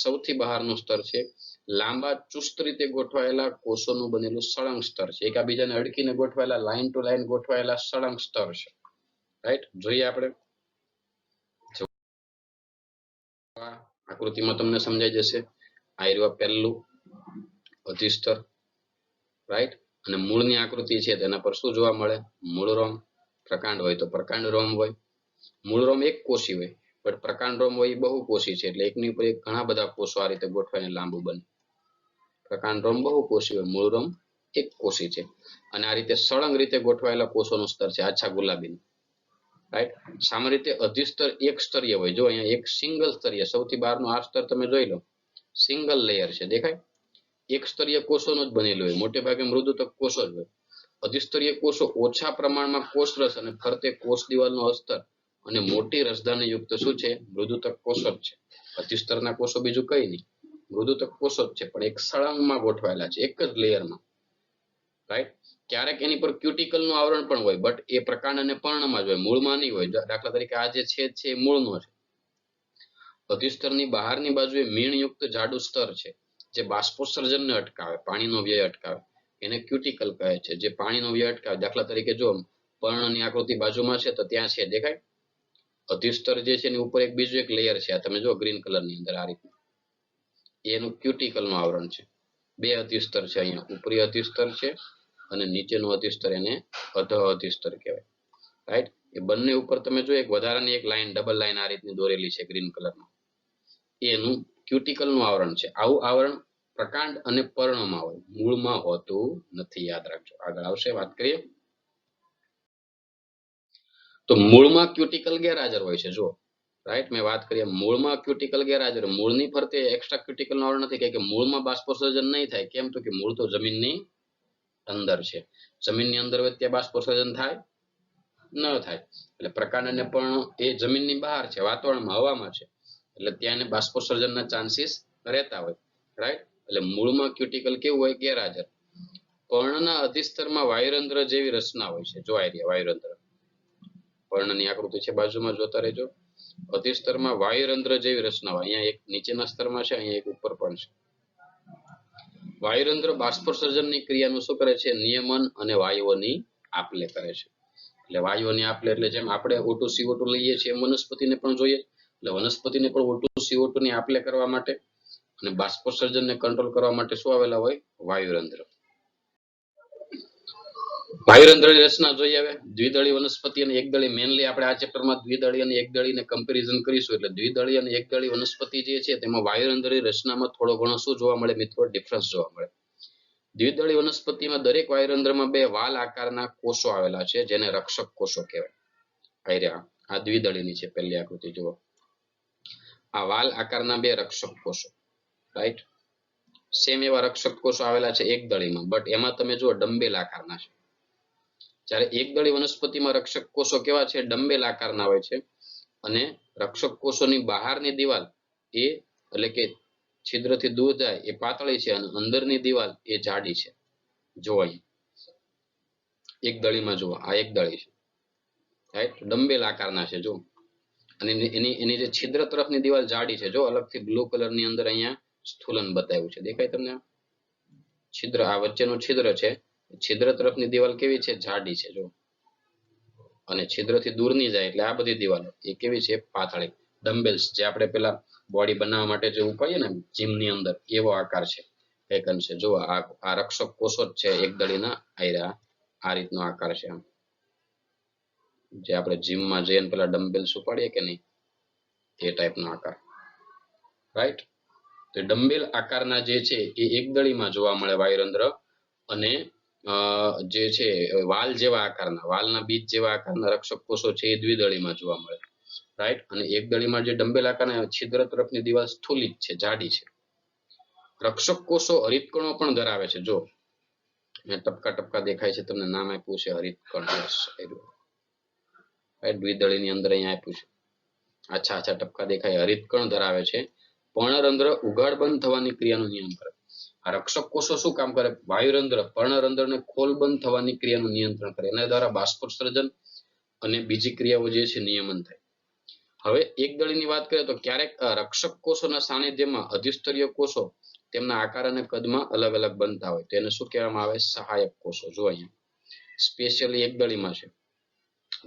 સૌથી બહારનું સ્તર છે. લાંબા ચુસ્ત રીતે ગોઠવાયેલા કોષોનું બનેલું સળંગ સ્તર છે. એકબીજાને અડકીને ગોઠવાયેલા, લાઈન ટુ લાઈન ગોઠવાયેલા સળંગ સ્તર છે, રાઈટ. જોઈએ આપણે આકૃતિમાં તમને સમજાઈ જશે. આ રહ્યું પહેલું અધિસ્તર, રાઈટ. અને મૂળની આકૃતિ છે તેના પર શું જોવા મળે? મૂળ રોમ. પ્રકાંડ હોય તો પ્રકાંડ રોમ હોય. મૂળ રોમ એક કોષી હોય, પણ પ્રકાંડ રોમ હોય એ બહુકોષી છે, એટલે એકની ઉપર એક ઘણા બધા કોષો આ રીતે ગોઠવાઈને લાંબુ બને. પ્રકાંડ રોમ બહુકોષી હોય, મૂળ રોમ એક કોષી છે. અને આ રીતે સળંગ રીતે ગોઠવાયેલા કોષોનું સ્તર છે આછા ગુલાબી, રાઈટ. સામાન્ય રીતે અધિસ્તર એક સ્તરીય હોય. જો અહીંયા એક સિંગલ સ્તરીય, સૌથી બહારનું આ સ્તર તમે જોઈ લો, સિંગલ લેયર છે, દેખાય? એક સ્તરીય કોષોનું જ બનેલું હોય, મોટે ભાગે મૃદુતક કોષો જ હોય. અધિસ્તરીય કોષો ઓછા પ્રમાણમાં કોષરસ અને ફરતે કોષ દિવાલનો અસ્તર અને મોટી રસધાની યુક્ત શું છે? મૃદુતક કોષો જ છે. અધિસ્તરના કોષો બીજું કઈ નહીં, મૃદુતક કોષો જ છે, પણ એક સળંગમાં ગોઠવાયેલા છે, એક જ લેયરમાં, રાઈટ. ક્યારેક એની પર ક્યુટિકલનું આવરણ પણ હોય, બટ એ પ્રકાંડ અને પર્ણમાં જ હોય, મૂળમાં નહીં હોય. દાખલા તરીકે આ જે છેદ છે એ મૂળનો છે. અધિસ્તરની બહારની બાજુએ મીણયુક્ત જાડું સ્તર છે, જે બાષ્પોત્સર્જનને અટકાવે, પાણીનો વ્યય અટકાવે, એને ક્યુટિકલ કહે છે, જે પાણીનો વ્યય અટકાવે. દાખલા તરીકે જો પર્ણની આકૃતિ બાજુમાં છે તો ત્યાં છે, દેખાય? અધિસ્તર જે છે એની ઉપર એક બીજું એક લેયર છે, આ તમે જો ગ્રીન કલરની અંદર આ રીતનું, એનું ક્યુટિકલનું આવરણ છે. બે અધિસ્તર છે, અહીંયા ઉપરી અધિસ્તર છે અને નીચેનું અધિસ્તર, એને અધઃ અધિસ્તર કહેવાય, રાઈટ. એ બંને ઉપર તમે જો એક વધારાની એક લાઈન, ડબલ લાઈન આ રીતની દોરેલી છે ગ્રીન કલરમાં, એનું ક્યુટિકલનું આવરણ છે. આવું આવરણ પ્રકાંડ અને પર્ણમાં હોય, મૂળમાં હોતું નથી, યાદ રાખજો. આગળ આવશે, વાત કરીએ. તો મૂળમાં ક્યુટિકલ ગેરહાજર હોય છે, જો, રાઈટ. મેં વાત કરીએ મૂળમાં ક્યુટિકલ ગેરહાજર. મૂળની ફરતે એક્સ્ટ્રા ક્યુટિકલનું આવરણ નથી, કે મૂળમાં બાષ્પોત્સર્જન નહીં થાય. કેમ? તો કે મૂળ તો જમીનની અંદર છે. જમીનની અંદર હોય ત્યાં બાષ્પોત્સર્જન થાય ન થાય. એટલે પ્રકાંડ અને પર્ણ એ જમીનની બહાર છે, વાતાવરણમાં, હવામાં છે, એટલે ત્યાં એને બાષ્પોત્સર્જનના ચાન્સીસ રહેતા હોય, રાઈટ. એટલે મૂળમાં ક્યુટિકલ કેવું હોય? ગેરહાજર. પર્ણના અધિસ્તરમાં વાયુરંધ્ર જેવી રચના હોય છે. જો આ વાયુરંધ્ર, પર્ણની આકૃતિ છે બાજુમાં, જોતા રહેજો. અધિસ્તરમાં વાયુરંધ્ર જેવી રચના હોય. અહીંયા એક નીચેના સ્તરમાં છે, અહીંયા એક ઉપર પણ છે. વાયુરંધ્ર બાષ્પોત્સર્જનની ક્રિયાનું શું કરે છે? નિયમન અને વાયુઓની આપ-લે કરે છે. એટલે વાયુઓની આપ-લે એટલે જેમ આપણે O2 CO2 લઈએ છીએ એમ વનસ્પતિને પણ જોઈએ. એટલે વનસ્પતિને પણ O2 CO2 ની આપ-લે કરવા માટે અને બાષ્પોત્સર્જનને કંટ્રોલ કરવા માટે શું આવેલા હોય? વાયુરંધ્ર. વાયુરંધ્રની રચના જોઈએ હવે. દ્વિદળી વનસ્પતિ અને એકદળી, મેનલી આપણે આ ચેપ્ટરમાં દ્વિદળી અને એકદળીને કમ્પેરિઝન કરીશું. એટલે દ્વિદળી અને એકદળી વનસ્પતિ જે છે તેમાં વાયુરંધ્રની રચનામાં થોડો ઘણો શું જોવા મળે મિત્રો? ડિફરન્સ જોવા મળે. દ્વિદળી વનસ્પતિમાં દરેક વાયુરંધ્રમાં બે વાલ આકારના કોષો આવેલા છે, જેને રક્ષક કોષો કહેવાય. આ દ્વિદળીની છે પહેલી આકૃતિ જુઓ. આ વાલ આકારના બે રક્ષક કોષો, રાઈટ. સેમ એવા રક્ષક કોષો આવેલા છે એકદળીમાં, બટ એમાં તમે જુઓ ડંબેલ આકારના છે. જ્યારે એકદળી વનસ્પતિમાં રક્ષક કોષો કેવા છે? ડંબેલ આકારના હોય છે. અને રક્ષક કોષોની બહારની દિવાલ એ, એટલે કે છિદ્રથી દૂર જાય એ પાતળી છે, અને અંદરની દિવાલ એ જાડી છે. જો અહીં એકદળીમાં જુઓ, આ એકદળી છે, રાઈટ. ડંબેલ આકારના છે, જો. અને એની જે છિદ્ર તરફની દિવાલ જાડી છે. જો અલગથી બ્લુ કલરની અંદર અહીંયા સ્થૂલન બતાવ્યું છે, દેખાય તમને? છિદ્ર, આ વચ્ચેનું છિદ્ર છે, છિદ્ર તરફની દિવાલ કેવી છે? જાડી છે, જો. અને છિદ્રથી દૂર ની જાય એટલે આ બધી દિવાલો એ કેવી છે? પાતળી. ડમ્બેલ્સ, જે આપણે પેલા બોડી બનાવવા માટે જે ઉપાડીએ ને જીમની અંદર, એવો આકાર છે એક અંશે. જો આ રક્ષક કોષો જ છે એકદળીના. આ રીતનો આકાર છે, આમ જે આપણે જીમમાં જઈને પેલા ડમ્બેલ્સ ઉપાડીએ કે નહીં, એ ટાઈપનો આકાર, રાઈટ. તો ડમ્બેલ આકારના જે છે એ એકદળીમાં જોવા મળે વાયુરંધ્ર, અને જે છે વાલ જેવા આકારના, વાલના બીજ જેવા આકારના રક્ષક કોષો છે એ દ્વિદળીમાં જોવા મળે. રાઈટ, અને એક દળીમાં જે ડંબેલ આકારના છિદ્ર તરફની દિવાલ સ્થૂલિત છે, જાડી છે. રક્ષક કોષો હરિતકણો પણ ધરાવે છે. જો ટપકા ટપકા દેખાય છે, તમને નામ આપ્યું છે હરિતકણ. દ્વિદળીની અંદર અહીંયા આપ્યું છે, આછા આછા ટપકા દેખાય, હરિતકણ ધરાવે છે. પર્ણરંધ્ર ઉઘાડ બંધ થવાની ક્રિયાનું નિયમન કરે. આ રક્ષક કોષો શું કામ કરે? વાયુરંધ્ર, પર્ણરંધ્રને ખોલ બંધ થવાની ક્રિયાનું નિયંત્રણ કરે. એના દ્વારા બાષ્પોત્સર્જન અને બીજી ક્રિયાઓ જે છે નિયમન થાય. હવે એક દળીની વાત કરીએ તો ક્યારેક રક્ષક કોષોના સાનિધ્યમાં અધિસ્તરીય કોષો તેમના આકાર અને કદમાં અલગ અલગ બનતા હોય, તેને શું કહેવામાં આવે? સહાયક કોષો. જો અહીંયા સ્પેશિયલી એક દળીમાં છે,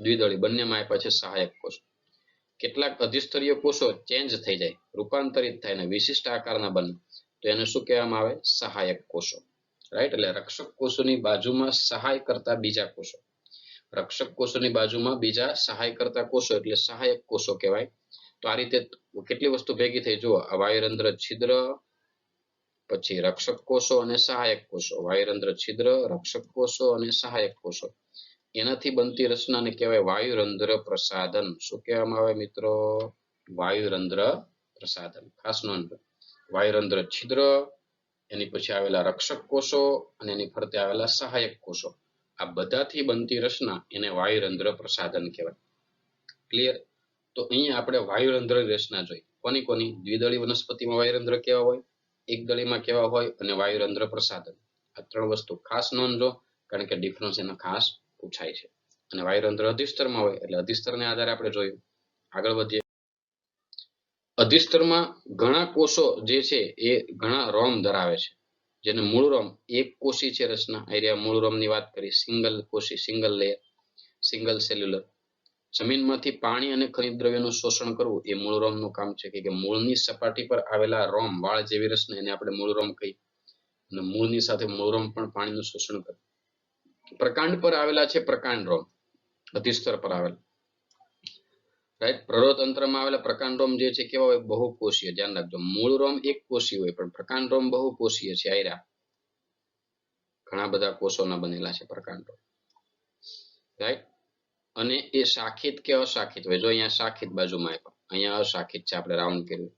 દ્વિદળી બંનેમાં આપ્યા છે સહાયક કોષો. કેટલાક અધિસ્તરીય કોષો ચેન્જ થઈ જાય, રૂપાંતરિત થાય અને વિશિષ્ટ આકારના બને, તો એને શું કહેવામાં આવે? સહાયક કોષો. રાઈટ, એટલે રક્ષક કોષોની બાજુમાં સહાય કરતા બીજા કોષો, રક્ષક કોષોની બાજુમાં બીજા સહાય કરતા કોષો એટલે સહાયક કોષો કહેવાય. તો આ રીતે કેટલી વસ્તુ ભેગી થઈ? જુઓ, વાયુરંધ્ર છિદ્ર, પછી રક્ષક કોષો અને સહાયક કોષો. વાયુરંધ્ર છિદ્ર, રક્ષક કોષો અને સહાયક કોષો, એનાથી બનતી રચનાને કહેવાય વાયુરંધ્ર પ્રસાધન. શું કહેવામાં આવે મિત્રો? વાયુરંધ્ર પ્રસાધન. ખાસ નોંધ, વાયુરંધ્ર છિદ્ર, એની પછી આવેલા રક્ષક કોષો અને એની ફરતે આવેલા સહાયક કોષો, આ બધાથી બનતી રચના એને વાયુરંધ્ર પ્રસાધન કહેવાય. ક્લિયર? તો અહીંયા આપણે વાયુરંધ્ર રચના જોઈ. કોની કોની? દ્વિદળી વનસ્પતિમાં વાયુરંધ્ર કેવા હોય, એક દળીમાં કેવા હોય, અને વાયુરંધ્ર પ્રસાધન. આ ત્રણ વસ્તુ ખાસ નોંધો, કારણ કે ડિફરન્સ એનો ખાસ પૂછાય છે. અને વાયુરંધ્ર અધિસ્તરમાં હોય એટલે અધિસ્તરને આધારે આપણે જોયું. આગળ વધીએ. અધિસ્તરમાં ઘણા કોષો જે છે એ ઘણા રોમ ધરાવે છે, જેને મૂળ રોમ એક કોષી છે રચના. અહીંયા મૂળ રોમની વાત કરી, સિંગલ કોષી, સિંગલ લેયર, સિંગલ સેલ્યુલર. જમીનમાંથી પાણી અને ખનિજ દ્રવ્યનું શોષણ કરવું એ મૂળ રોમનું કામ છે. કે મૂળની સપાટી પર આવેલા રોમ, વાળ જેવી રચના, એને આપણે મૂળ રોમ કહીએ. અને મૂળની સાથે મૂળ રોમ પણ પાણીનું શોષણ કરે. પ્રકાંડ પર આવેલા છે પ્રકાંડ રોમ, અધિસ્તર પર આવેલા. રાઈટ, પ્રરોતંત્રમાં આવેલા પ્રકાંડ રોમ જે છે કેવા હોય? બહુકોષીય. ધ્યાન રાખજો, મૂળ રોમ એક કોષીય હોય પણ પ્રકાંડ રોમ બહુકોષીય છે. આયરા ઘણા બધા કોષોના બનેલા છે પ્રકાંડ રોમ. રાઈટ, અને એ શાખિત કે અશાખિત હોય. જો અહીંયા શાખિત બાજુમાં આપ્યા, અહીંયા અશાખિત છે, આપણે રાઉન્ડ કર્યું.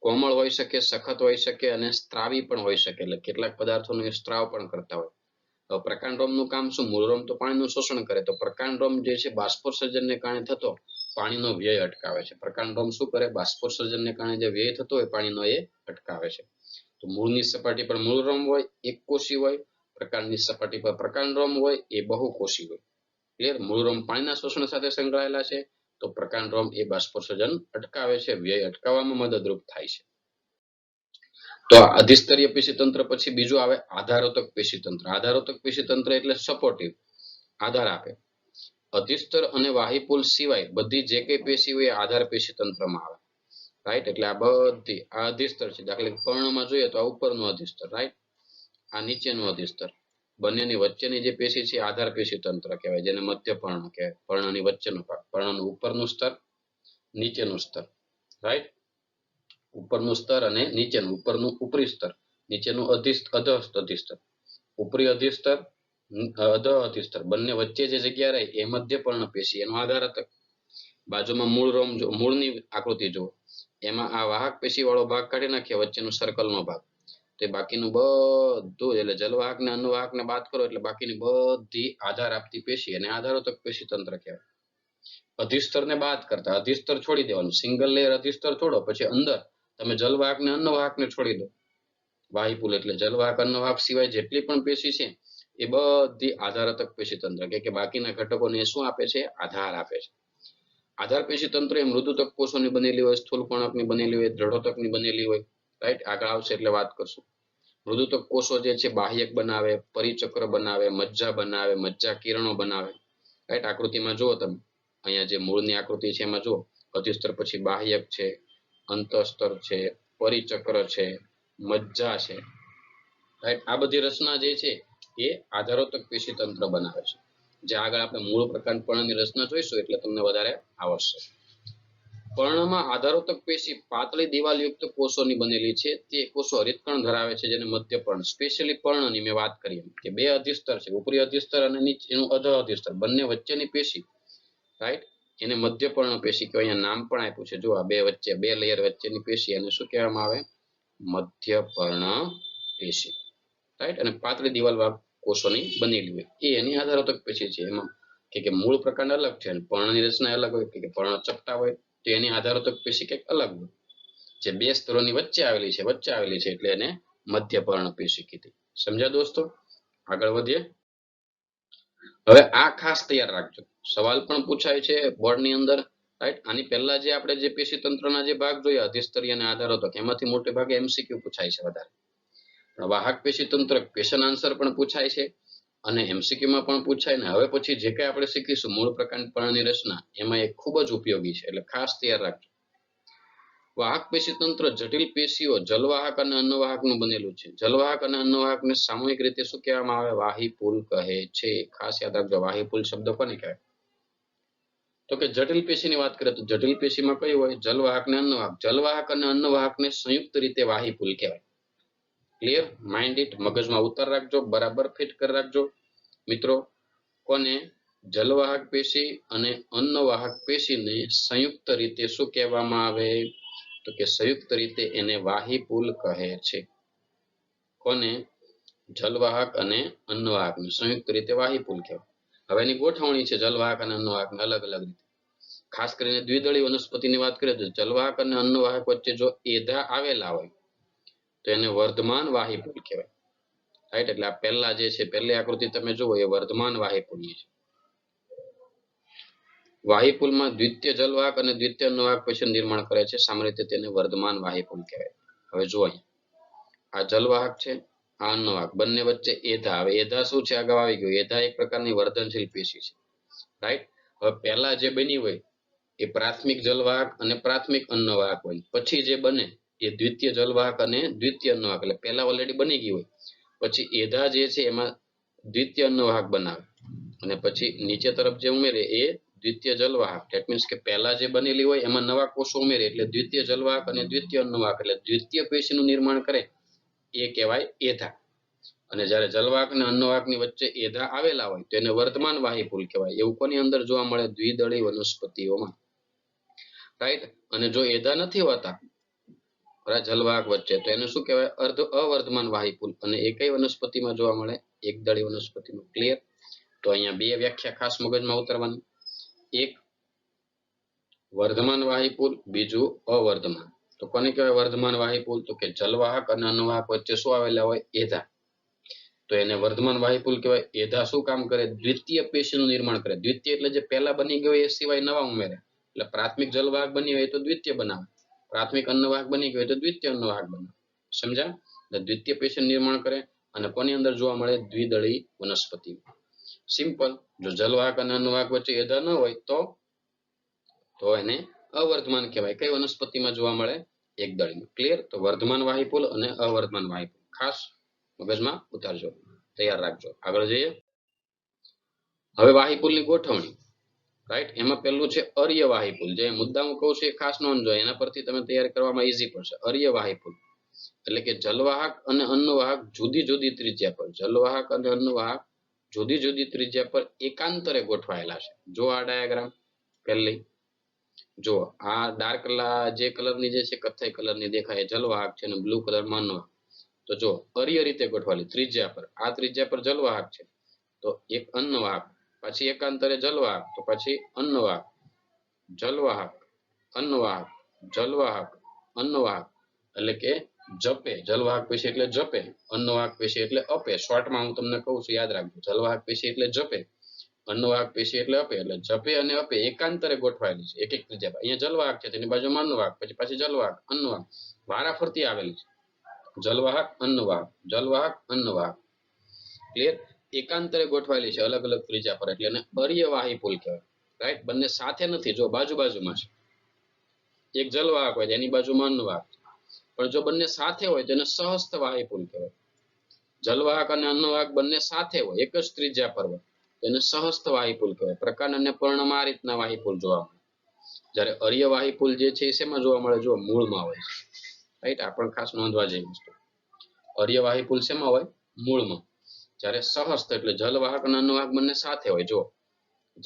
કોમળ હોઈ શકે, સખત હોઈ શકે અને સ્ત્રાવી પણ હોઈ શકે. એટલે કેટલાક પદાર્થોનો સ્ત્રાવ પણ કરતા હોય. પ્રકાંડ રોમનું કામ શું? મૂળ રોમ તો પાણીનું શોષણ કરે, તો પ્રકાંડ રોમ જે છે બાષ્પોત્સર્જનને કારણે થતો પાણીનો વ્યય અટકાવે છે. પ્રકાંડ રોમ શું કરે? બાષ્પોત્સર્જનને કારણે જે વ્યય થતો હોય પાણીનો, એ અટકાવે છે. તો મૂળની સપાટી પર મૂળ રોમ હોય, એક કોષી હોય. પ્રકાંડની સપાટી પર પ્રકાંડ રોમ હોય, એ બહુકોષી હોય. ક્લિયર? મૂળ રોમ પાણીના શોષણ સાથે સંકળાયેલા છે, તો પ્રકાંડ રોમ એ બાષ્પોત્સર્જન અટકાવે છે, વ્યય અટકાવવામાં મદદરૂપ થાય છે. તો અધિસ્તરીય પેશીતંત્ર પછી બીજું આવે આધારોતક પેશીતંત્ર. આધારોતક પેશીતંત્ર એટલે સપોર્ટિવ, આધાર આપે. અધિસ્તર અને વાહિપુલ સિવાય બધી જે કઈ પેશી હોય આધાર પેશીતંત્રમાં આવે. રાઈટ, એટલે આ બધી આ અધિસ્તર છે. દાખલા કે પર્ણમાં જોઈએ તો આ ઉપરનું અધિસ્તર, રાઈટ, આ નીચેનું અધિસ્તર. બંનેની વચ્ચેની જે પેશી છે આધાર પેશીતંત્ર કહેવાય, જેને મધ્ય પર્ણ કહેવાય. પર્ણની વચ્ચેનો ભાગ, પર્ણનું ઉપરનું સ્તર, નીચેનું સ્તર. રાઈટ, ઉપરનું સ્તર અને નીચેનું, ઉપરનું ઉપરી સ્તર, નીચેનું અધઃ અધિસ્તર. ઉપરી અધિસ્તર, અધઃ અધિસ્તર, બંને વચ્ચે જે જગ્યા રહી એ મધ્ય પર્ણ પેશી, એનો આધારતક. બાજુમાં મૂળ રોમ, જો મૂળની આકૃતિ જુઓ, એમાં આ વાહક પેશી વાળો ભાગ કાઢી નાખીએ, વચ્ચેનો સર્કલનો ભાગ, તો બાકીનું બધું એટલે જલવાહક ને અન્નવાહક ને બાદ કરો એટલે બાકીની બધી આધાર આપતી પેશી અને આધારોતક પેશી તંત્ર કહેવાય. અધિસ્તરને બાદ કરતા અધિસ્તર છોડી દેવાનું, સિંગલ લેયર અધિસ્તર છોડો, પછી અંદર તમે જલવાહક ને અન્નવાહક ને છોડી દો. વાહિપુલ એટલે જલવાહક અન્નવાહક સિવાય જેટલી પણ પેશી છે એ બધી આધારતક પેશી તંત્ર કે બાકીના ઘટકોને શું આપે છે? આધાર આપે છે. આધાર પેશી તંત્ર એ મૃદુતક કોષોની બનેલી હોય, સ્થૂલપણકની બનેલી હોય, દ્રઢોતકની બનેલી હોય. રાઈટ, આગળ આવશે એટલે વાત કરશું. મૃદુતક કોષો જે છે બાહ્યક બનાવે, પરિચક્ર બનાવે, મજ્જા બનાવે, મજ્જા કિરણો બનાવે. રાઈટ, આકૃતિમાં જુઓ તમે, અહીંયા જે મૂળની આકૃતિ છે એમાં જુઓ, અધિસ્તર પછી બાહ્યક છે, અંતસ્તર છે, પરિચક્ર છે, મજ્જા છે. રાઈટ, આ બધી રચના જે છે એ આધારોતક પેશી તંત્ર બનાવે છે. જે આગળ આપણે મૂળ પ્રકાંડ પર્ણની રચના જોઈશું એટલે તમને વધારે આવડશે. પર્ણમાં આધારોતક પેશી પાતળી દિવાલયુક્ત કોષોની બનેલી છે. તે કોષો હરિતકણ ધરાવે છે, જેને મધ્ય પર્ણ, સ્પેશિયલી પર્ણની મેં વાત કરી કે બે અધિસ્તર છે, ઉપરી અધિસ્તર અને નીચેનું અધઃ અધિસ્તર, બંને વચ્ચેની પેશી. રાઈટ, એને મધ્યપર્ણ પેશી કહેવાય. અહીંયા નામ પણ આપ્યું છે, જો આ બે વચ્ચે બે લેયર વચ્ચેની પેશી એને શું કહેવામાં આવે? મધ્યપર્ણ પેશી. રાઈટ. અને પાતળી દિવાલ કોષોની બનેલી હોય એ એની આધારોતક પેશી છે. એમાં કે મૂળ પ્રકાંડ અલગ છે અને પર્ણની રચના અલગ હોય, કે પર્ણ ચપટા હોય તો એની આધારોતક પેશી કંઈક અલગ હોય. જે બે સ્તરોની વચ્ચે આવેલી છે એટલે એને મધ્યપર્ણ પેશી કીધી. સમજ્યા દોસ્તો? આગળ વધીએ. હવે આ ખાસ તૈયાર રાખજો, સવાલ પણ પૂછાય છે બોર્ડની અંદર. રાઈટ. આની પહેલા જે આપણે જે પેશી તંત્રના જે ભાગ જોયા અધિસ્તરીય અને આધારોતક, એમાંથી મોટે ભાગે MCQ પૂછાય છે વધારે. વાહક પેશી તંત્ર ક્વેશ્ચન આન્સર પણ પૂછાય છે અને MCQ માં પણ પૂછાય ને. હવે પછી જે કંઈ આપણે શીખીશું મૂળ પ્રકાંડ પર્ણની રચના, એમાં એ ખૂબ જ ઉપયોગી છે, એટલે ખાસ તૈયાર રાખજો. વાહક પેશી તંત્ર જટિલ પેશીઓ જલવાહક અને અન્નવાહકનું બનેલું છે. જલવાહક અને અન્નવાહકને સામૂહિક રીતે શું કહેવામાં આવે? વાહીપુલ કહે છે. ખાસ યાદ રાખજો, વાહીપુલ શબ્દ કોને કહેવાય? તો કે જટિલ પેશીની વાત કરીએ તો જટિલ પેશીમાં કઈ હોય? જલવાહક ને અન્નવાહક. જલવાહક અને અન્નવાહકને સંયુક્ત રીતે વાહીપુલ કહેવાય. ક્લિયર? માઇન્ડ ઇટ, મગજમાં ઉતાર રાખજો, બરાબર ફિટ કરી રાખજો મિત્રો. કોને? જલવાહક પેશી અને અન્નવાહક પેશીને સંયુક્ત રીતે શું કહેવામાં આવે? તો કે સંયુક્ત રીતે એને વાહીપુલ કહે છે. કોને? જલવાહક અને અન્નવાહકને સંયુક્ત રીતે વાહીપુલ કહેવાય. હવે એની ગોઠવણી છે જલવાહક અને અન્નવાહકને અલગ અલગ રીતે. ખાસ કરીને દ્વિદળી વનસ્પતિની વાત કરીએ તો જલવાહક અને અન્નવાહક વચ્ચે જો એધા આવેલા હોય તો એને વર્ધમાન વાહીપુલ કહેવાય. રાઈટ. એટલે આ પહેલા જે છે, પહેલી આકૃતિ તમે જુઓ એ વર્ધમાન વાહીપુલની છે. વાહીપુલમાં દ્વિતીય જલવાહક અને દ્વિતીય અન્નવાહક પેશી નિર્માણ કરે છે. સામાન્ય રીતે તેને વર્ધમાન વાહીપુલ કહેવાય. હવે જુઓ આ જલવાહક છે, આ અન્નવાહક, બંને વચ્ચે એધા. હવે એધા શું છે? અગાઉ આવી ગયું. એધા એક પ્રકારની વર્ધનશીલ પેશી છે. રાઈટ. હવે પહેલા જે બની હોય એ પ્રાથમિક જલવાહક અને પ્રાથમિક અન્નવાહક હોય. પછી જે બને એ દ્વિતીય જલવાહક અને દ્વિતીય અન્નવાહક. એટલે પહેલા ઓલરેડી બની ગઈ હોય, પછી એધા જે છે એમાં દ્વિતીય અન્નવાહક બનાવે અને પછી નીચે તરફ જે ઉમેરે એ દ્વિતીય જલવાહક. ધેટ મીન્સ કે પહેલા જે બનેલી હોય એમાં નવા કોષો ઉમેરે એટલે દ્વિતીય જલવાહક અને દ્વિતીય અન્નવાહક, એટલે દ્વિતીય પેશીનું નિર્માણ કરે એ કહેવાય એધા. અને જ્યારે જલવાહક અને અન્નવાહકની વચ્ચે એધા આવેલા હોય તો એને વર્ધમાન વાહીપુલ કહેવાય. એવું કોની અંદર જોવા મળે? દ્વિદળી વનસ્પતિઓમાં. રાઈટ. અને જો એધા નથી હોતા જલવાહક વચ્ચે તો એને શું કહેવાય? અવર્ધમાન વાહીપુલ. અને એ કઈ વનસ્પતિમાં જોવા મળે? એકદળી વનસ્પતિમાં. ક્લિયર? તો અહીંયા બે વ્યાખ્યા ખાસ મગજમાં ઉતારવાની. એક વર્ધમાન વાહીપુલ, બીજું અવર્ધમાન. તો કોને કહેવાય વર્ધમાન વાહીપુલ? તો કે જલવાહક અને અન્નવાહક વચ્ચે શું આવેલા હોય? એધા. તો એને વર્ધમાન વાહીપુલ કહેવાય. એધા શું કામ કરે? દ્વિતીય પેશીનું નિર્માણ કરે. દ્વિતીય એટલે જે પહેલા બની ગયો એ સિવાય નવા ઉમેરે. એટલે પ્રાથમિક જલવાહક બની હોય તો દ્વિતીય બનાવે, પ્રાથમિક અન્નવાહક બની ગયો તો દ્વિતીય અન્નવાહક બનાવે. સમજ્યા? એટલે દ્વિતીય પેશી નિર્માણ કરે. અને કોની અંદર જોવા મળે? દ્વિદળી વનસ્પતિ. સિમ્પલ. જો જલવાહક અને અન્નવાહક વચ્ચે એધા ન હોય તો એને અવર્ધમાન કહેવાય. કઈ વનસ્પતિમાં જોવા મળે? એકદળીમાં. ક્લિયર? તો વર્ધમાન વાહીપુલ અને અવર્ધમાન વાહીપુલ ખાસ મગજમાં ઉતારજો, તૈયાર રાખજો. આગળ જઈએ. હવે વાહીપુલની ગોઠવણી. રાઈટ. એમાં પહેલું છે અર્ય વાહીપુલ. જે મુદ્દા હું કહું છું એ ખાસ નોંધજો, એના પરથી તમે તૈયાર કરવામાં ઈઝી પડશે. અર્ય વાહીપુલ એટલે કે જલવાહક અને અન્નવાહક જુદી જુદી ત્રિજ્યા પર, જલવાહક અને અન્નવાહક જુદી જુદી ત્રિજ્યા પર એકાંતરે ગોઠવાયેલા છે. જો આ ડાયાગ્રામ પહેલી, જો આ ડાર્ક જે કલરની જે છે કથ્થઈ કલરની દેખાય જલવાહક છે અને બ્લુ કલરમાં અન્નવાહક. તો જો અર્ય રીતે ગોઠવાયેલી ત્રિજ્યા પર, આ ત્રિજ્યા પર જલવાહક છે તો એક અન્નવાહક, પછી એકાંતરે જલવાહક, તો પછી અન્નવાહક, જલવાહક, અન્નવાહક, જલવાહક, અન્નવાહક. એટલે કે જપે. જલવાહક પેશી એટલે જપે, અન્નવાહક પેશી એટલે અપે. શોર્ટમાં હું તમને કહું છું, યાદ રાખજો. જલવાહક પેશી એટલે જપે, અન્નવાહક પેશી એટલે અપે. એટલે જપે અને અપે એકાંતરે ગોઠવાયેલી છે એક એક ત્રિજ્યા. અહીંયા જલવાહક છે તેની બાજુમાં અન્નવાહક, પછી પાછી જલવાહક, અન્નવાહક, વારા ફરતી આવેલી છે. જલવાહક, અન્નવાહક, જલવાહક, અન્નવાહક. ક્લિયર? એકાંતરે ગોઠવાયેલી છે અલગ અલગ ત્રિજ્યા પર, એટલે એને અર્ય વાહીપુલ કહેવાય. રાઈટ. બંને સાથે નથી, જો બાજુ બાજુમાં છે. એક જલવાહક હોય એની બાજુમાં અન્નવાહક, પણ જો બંને સાથે હોય તો એને સહસ્ત વાહીપુલ કહેવાય. જલવાહક અને અન્નવાહક બંને સાથે હોય એક જ ત્રિજ્યા પર હોય તો એને સહસ્ત વાહીપુલ કહેવાય. પ્રકાંડ અને પર્ણમાં આ રીતના વાહીપુલ જોવા મળે. જ્યારે અર્ય વાહીપુલ જે છે એ શેમાં જોવા મળે? જો મૂળમાં હોય છે. રાઈટ. આ પણ ખાસ નોંધવા જેવી વસ્તુ. અર્ય વાહીપુલ શેમાં હોય? મૂળમાં. જ્યારે સહસ્ત એટલે જલવાહક અને અન્નવાહક બંને સાથે હોય. જો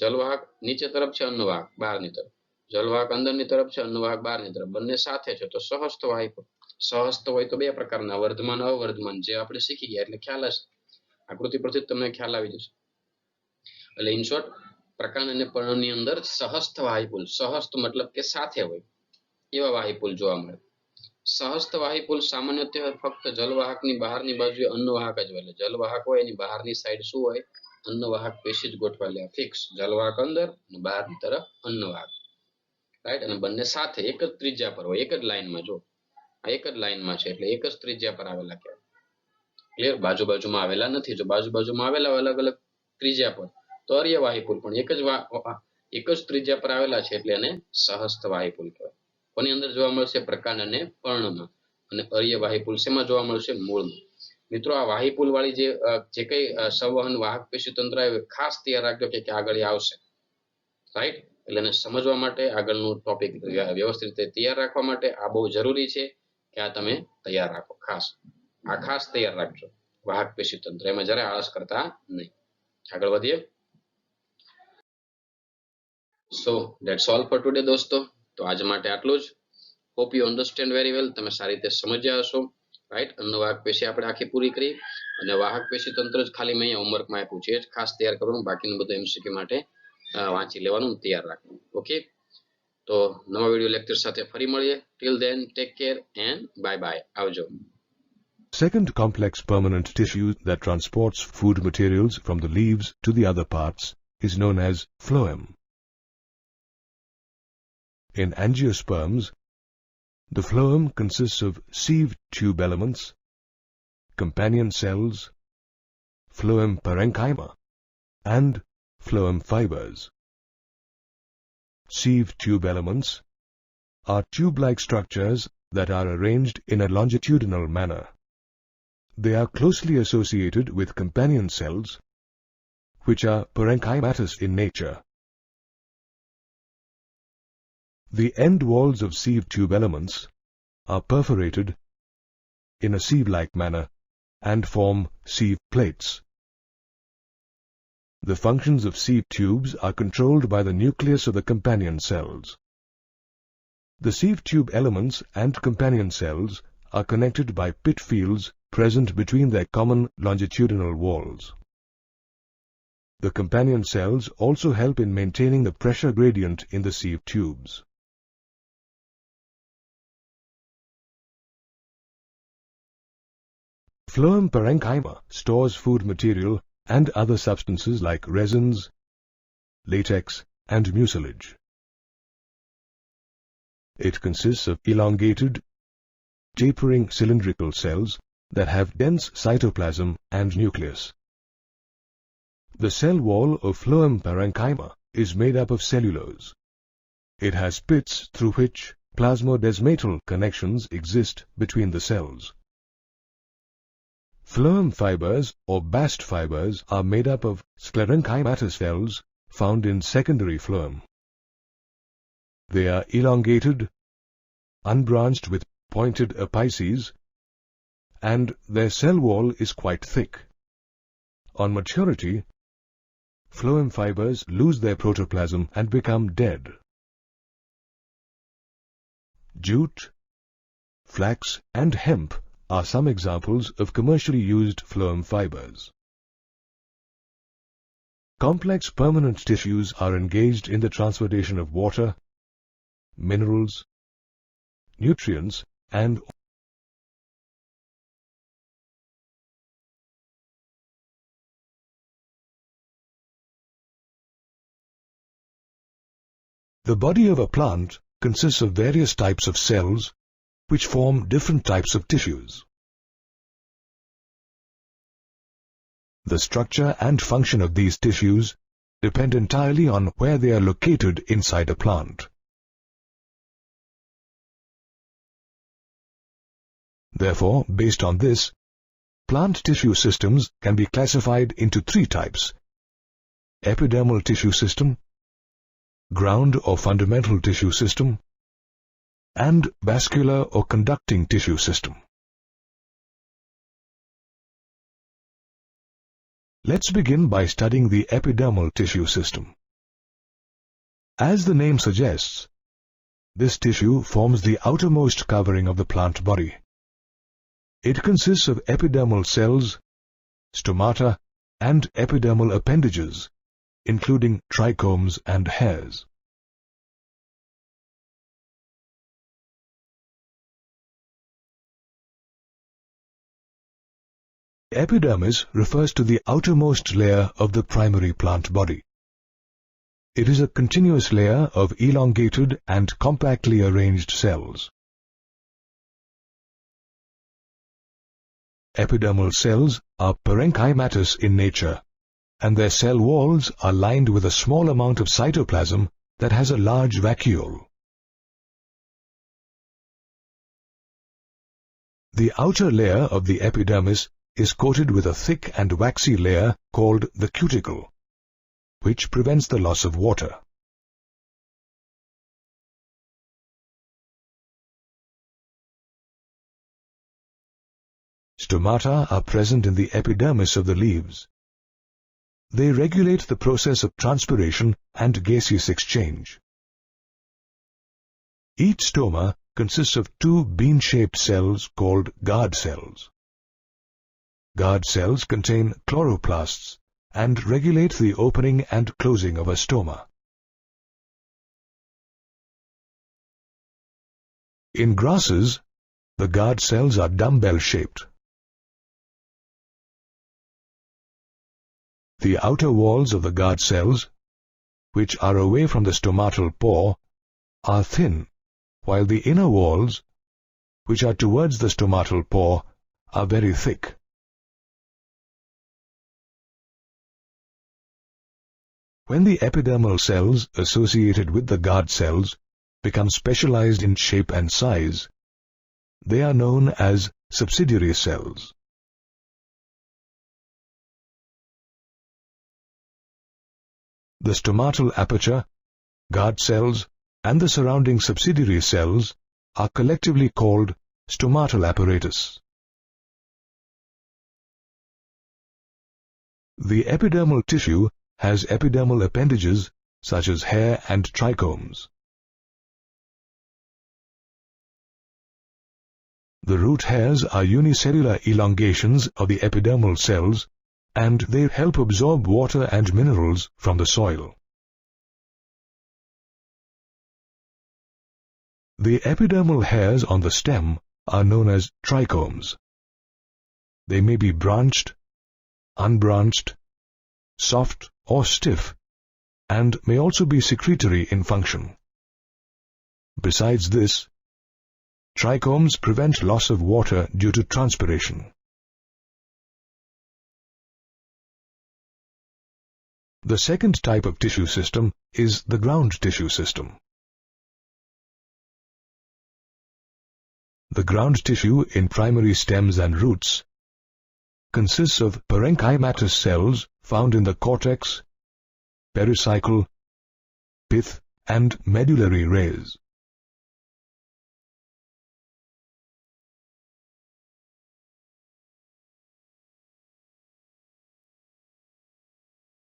જલવાહક નીચે તરફ છે, અન્નવાહક બહારની તરફ. જલવાહક અંદરની તરફ છે, અન્નવાહક બહારની તરફ. બંને સાથે છે તો સહસ્ત વાહિપુલ. સહસ્ત હોય તો બે પ્રકારના, વર્ધમાન અવર્ધમાન, જે આપણે શીખી ગયા એટલે ખ્યાલ હશે. આકૃતિ પરથી તમને ખ્યાલ આવી જશે. એટલે ઇન શોર્ટ, પ્રકાંડ અને પર્ણની અંદર સહસ્ત વાહિપુલ, સહસ્ત મતલબ કે સાથે હોય એવા વાહિપુલ જોવા મળે. સહસ્ત વાહિપુલ સામાન્યતઃ ફક્ત જલવાહકની બહારની બાજુએ અન્નવાહક જ હોય. એટલે જલવાહક હોય એની બહારની સાઈડ શું હોય? અન્નવાહક પેશી જ ગોઠવાયેલા ફિક્સ. જલવાહક અંદર અને બહારની તરફ અન્નવાહક, રાઈટ. અને બંને સાથે એક જ ત્રિજ્યા પર હોય, એક જ લાઈનમાં. જો આ એક જ લાઈનમાં છે એટલે એક જ ત્રિજ્યા પર આવેલા કહેવાય. ક્લિયર? બાજુ બાજુમાં આવેલા નથી. જો બાજુ બાજુમાં આવેલા હોય અલગ અલગ ત્રિજ્યા પર તો અર્ય વાહિપુલ, પણ એક જ ત્રિજ્યા પર આવેલા છે એટલે એને સહસ્ત વાહિપુલ કહેવાય. કોની અંદર જોવા મળશે? પ્રકાંડ અને પર્ણમાં. અને અર્ય વાહિપુલ શેમાં જોવા મળશે? મૂળમાં. મિત્રો, આ વાહિપુલ વાળી જે કઈ સંવહન વાહક પેશી તંત્ર આવે, ખાસ તૈયાર રાખજો કે આગળ આવશે, રાઈટ. એટલે એને સમજવા માટે આગળનું ટોપિક વ્યવસ્થિત રીતે તૈયાર રાખવા માટે આ બહુ જરૂરી છે કે આ તમે તૈયાર રાખો. ખાસ તૈયાર રાખજો. વાહક પેશી તંત્ર, એમાં જરા આળસ કરતા નહીં. આગળ વધીએ. સો ધેટ્સ ઓલ ફોર ટુડે દોસ્તો. તો આજ માટે આટલું જ. Hope you understand very well. તમે સારી રીતે સમજ્યા હશો, રાઈટ. અન્નવાહક પેશી આપણે આખી પૂરી કરી, અને વાહક પેશી તંત્ર જ ખાલી મેં અહીંયા હોમવર્કમાં આપ્યું છે, જ ખાસ તૈયાર કરવાનું. બાકીનું બધું એમસીક્યુ માટે વાંચી લેવાનું, તૈયાર રાખવાનું. ઓકે, તો નવા વિડીયો લેક્ચર સાથે ફરી મળીએ. Till then take care and bye bye. આવજો. Second complex permanent tissue that transports food materials from the leaves to the other parts is known as phloem. In angiosperms, the phloem consists of sieve tube elements, companion cells, phloem parenchyma, and phloem fibers. Sieve tube elements are tube-like structures that are arranged in a longitudinal manner. They are closely associated with companion cells, which are parenchymatous in nature. The end walls of sieve tube elements are perforated in a sieve-like manner and form sieve plates. The functions of sieve tubes are controlled by the nucleus of the companion cells. The sieve tube elements and companion cells are connected by pit fields present between their common longitudinal walls. The companion cells also help in maintaining the pressure gradient in the sieve tubes. Phloem parenchyma stores food material and other substances like resins, latex, and mucilage. It consists of elongated, tapering cylindrical cells that have dense cytoplasm and nucleus. The cell wall of phloem parenchyma is made up of cellulose. It has pits through which plasmodesmatal connections exist between the cells. Phloem fibers or bast fibers are made up of sclerenchymatous cells found in secondary phloem. They are elongated, unbranched with pointed apices, and their cell wall is quite thick. On maturity, phloem fibers lose their protoplasm and become dead. Jute, flax, and hemp are some examples of commercially used phloem fibers. Complex permanent tissues are engaged in the transportation of water, minerals, nutrients, and the body of a plant consists of various types of cells which form different types of tissues. The structure and function of these tissues depend entirely on where they are located inside a plant. Therefore, based on this, plant tissue systems can be classified into three types: epidermal tissue system, ground or fundamental tissue system, and vascular or conducting tissue system. Let's begin by studying the epidermal tissue system. As the name suggests, this tissue forms the outermost covering of the plant body. It consists of epidermal cells, stomata, and epidermal appendages, including trichomes and hairs. Epidermis refers to the outermost layer of the primary plant body. It is a continuous layer of elongated and compactly arranged cells. Epidermal cells are parenchymatous in nature, and their cell walls are lined with a small amount of cytoplasm that has a large vacuole. The outer layer of the epidermis is coated with a thick and waxy layer called the cuticle, which prevents the loss of water. Stomata are present in the epidermis of the leaves. They regulate the process of transpiration and gaseous exchange. Each stoma consists of two bean-shaped cells called guard cells. Guard cells contain chloroplasts and regulate the opening and closing of a stoma. In grasses, the guard cells are dumbbell-shaped. The outer walls of the guard cells, which are away from the stomatal pore, are thin, while the inner walls, which are towards the stomatal pore, are very thick. When the epidermal cells associated with the guard cells become specialized in shape and size, they are known as subsidiary cells. The stomatal aperture, guard cells, and the surrounding subsidiary cells are collectively called stomatal apparatus. The epidermal tissue has epidermal appendages such as hair and trichomes. The root hairs are unicellular elongations of the epidermal cells, and they help absorb water and minerals from the soil. The epidermal hairs on the stem are known as trichomes. They may be branched, unbranched, soft or stiff, and may also be secretory in function. Besides this, trichomes prevent loss of water due to transpiration. The second type of tissue system is the ground tissue system. The ground tissue in primary stems and roots consists of parenchymatous cells found in the cortex, pericycle, pith, and medullary rays.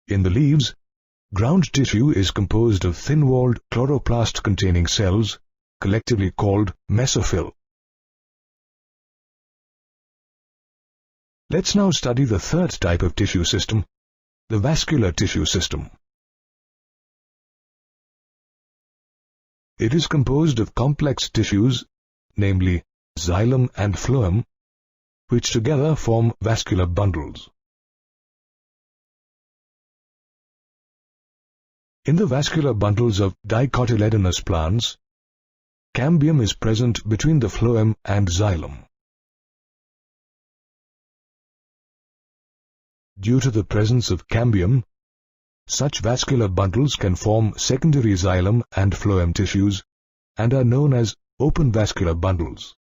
In the leaves, ground tissue is composed of thin-walled chloroplast-containing cells, collectively called mesophyll. Let's now study the third type of tissue system, the vascular tissue system. It is composed of complex tissues, namely xylem and phloem, which together form vascular bundles. In the vascular bundles of dicotyledonous plants, cambium is present between the phloem and xylem. Due to the presence of cambium, such vascular bundles can form secondary xylem and phloem tissues and are known as open vascular bundles.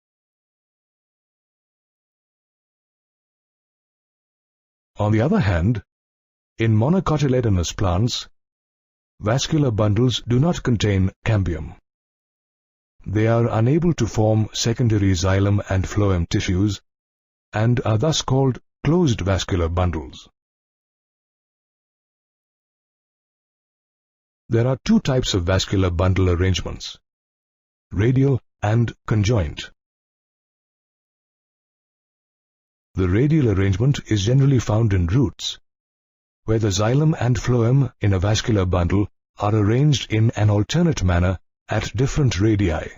On the other hand, in monocotyledonous plants, vascular bundles do not contain cambium. They are unable to form secondary xylem and phloem tissues and are thus called closed vascular bundles. There are two types of vascular bundle arrangements: radial and conjoint. The radial arrangement is generally found in roots, where the xylem and phloem in a vascular bundle are arranged in an alternate manner at different radii.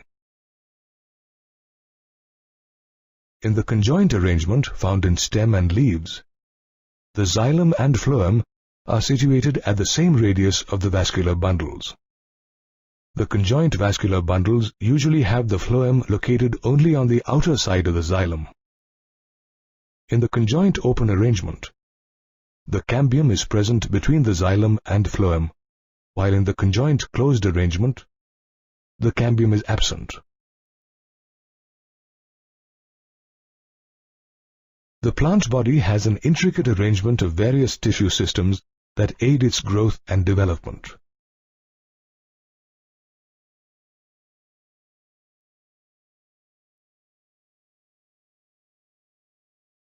In the conjoint arrangement found in stem and leaves, the xylem and phloem are situated at the same radius of the vascular bundles. The conjoint vascular bundles usually have the phloem located only on the outer side of the xylem. In the conjoint open arrangement, the cambium is present between the xylem and phloem, while in the conjoint closed arrangement, the cambium is absent. The plant body has an intricate arrangement of various tissue systems that aid its growth and development.